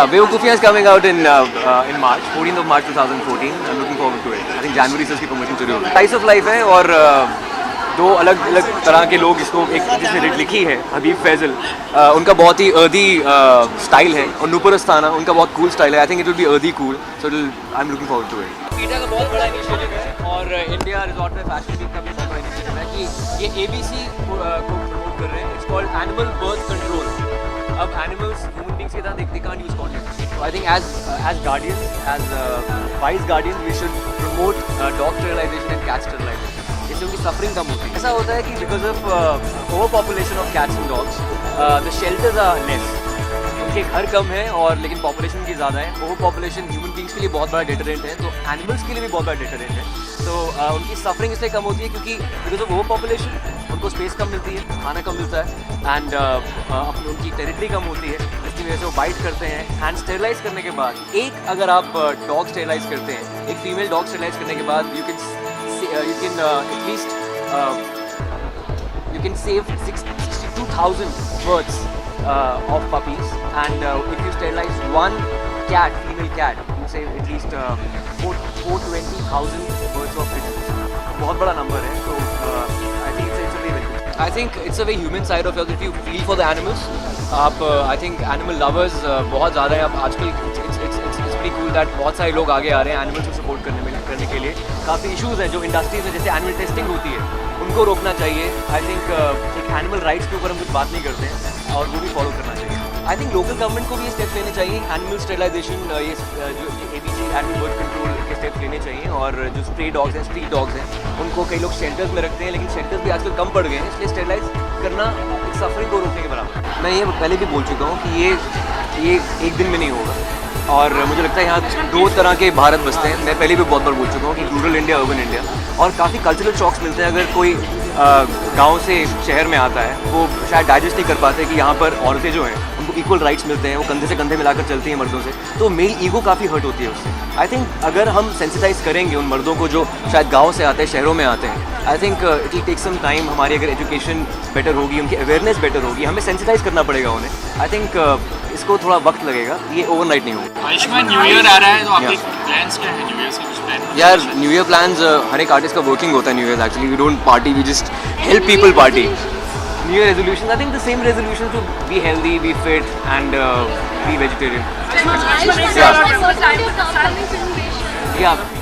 Yeah, Bewakoofiyan is coming out in March, 14th of March 2014. I'm looking forward to it. I think January से इसकी promotion शुरू होगी. Slice of life है और दो अलग अलग तरह के लोग इसको एक जिसने लिखी है हबीब फैजल, उनका बहुत ही अर्दी स्टाइल है और नूपुर अस्थाना उनका बहुत कूल स्टाइल है. I think it will be earthy cool, so I am looking forward to it. PETA का बहुत बड़ा इनिशिएटिव है और इंडिया रिजॉर्ट में फैशन वीक का भी बहुत बड़ा इनिशिएटिव है कि ये ABC को प्रमोट कर रहे हैं. It's called animal birth control. अब एनिमल्स ह्यूमन बींग्स के साथ they can't use condom. So I think as guardians, as wise guardians, we should promote dog sterilization and cat sterilization. इससे उनकी सफरिंग कम होती है. ऐसा होता है कि because of over population of cats and dogs the shelters are less. उनके घर कम है और लेकिन पॉपुलेशन की ज़्यादा है. ओवर पॉपुलेशन ह्यूमन बींग्स के लिए बहुत बड़ा डेटरेंट है, तो एनिमल्स के लिए भी बहुत बड़ा डेटरेंट है. तो उनकी सफरिंग इसलिए कम होती है क्योंकि बिकॉज ऑफ ओवर पॉपुलेशन उनको स्पेस कम मिलती है, खाना कम मिलता है एंड अपनी उनकी टेरिटरी कम होती है, जिसकी वजह से वो बाइट करते हैं. एंड स्टेरिलाइज करने के बाद अगर आप डॉग स्टेरिलाइज करते हैं, एक फीमेल डॉग स्टेरिलाइज करने के बाद you can at least you can save 62,000 birds of puppies, and if you sterilize one female cat, you save at least 420,000 birds of pigeons. बहुत बड़ा नंबर है. तो I think it's a very human side of yours. If you feel for the animals, आप I think animal lovers बहुत ज़्यादा हैं. अब आजकल it's pretty cool that बहुत सारे लोग आगे आ रहे हैं एनिमल्स को सपोर्ट करने के लिए. काफ़ी इश्यूज़ हैं जो इंडस्ट्रीज में, जैसे एनिमल टेस्टिंग होती है, उनको रोकना चाहिए. आई थिंक एक एनिमल राइट्स के ऊपर हम कुछ बात नहीं करते हैं और वो भी फॉलो करना चाहिए. आई थिंक लोकल गवर्नमेंट को भी ये स्टेप्स लेने चाहिए. एनिमल स्टेरिलाइजेशन, ये जो ABC एनिमल बर्थ कंट्रोल के स्टेप्स लेने चाहिए. और जो स्ट्रे डॉग्स हैं, स्ट्रीट डॉग्स हैं, उनको कई लोग शेल्टर्स में रखते हैं, लेकिन शेल्टर्स भी आजकल कम पड़ गए हैं. इसलिए स्टेरिलाइज करना एक सफरिंग को रोकने के बराबर. मैं ये पहले भी बोल चुका हूँ कि ये एक दिन में नहीं होगा. और मुझे लगता है यहाँ दो तरह के भारत बसते हैं. मैं पहले भी बहुत बार बोल चुका हूँ कि रूरल इंडिया, अर्बन इंडिया. और काफ़ी कल्चरल शॉक्स मिलते हैं. अगर कोई गांव से शहर में आता है, वो शायद डाइजेस्ट नहीं कर पाते कि यहाँ पर औरतें जो हैं उनको इक्वल राइट्स मिलते हैं, वो कंधे से कंधे मिलाकर चलती हैं मर्दों से. तो मेरी ईगो काफ़ी हर्ट होती है उससे. आई थिंक अगर हम सेंसिटाइज करेंगे उन मर्दों को जो शायद गाँव से आते हैं, शहरों में आते हैं, I think it will take some time. हमारी अगर एजुकेशन बेटर होगी, उनकी अवेयरनेस बेटर होगी, हमें सेंसिटाइज करना पड़ेगा उन्हें. आई थिंक इसको थोड़ा वक्त लगेगा, ये ओवरनाइट नहीं होगा. आयुष्मान, न्यू ईयर आ रहा है, तो आपके प्लान्स क्या हैं? न्यू ईयर के कुछ प्लान? यार, न्यू ईयर प्लान्स हर एक आर्टिस्ट का वर्किंग होता है. New Year actually we don't party, we just help people party. New Year resolutions, I think the same resolution to be healthy, be fit and be vegetarian. Yeah.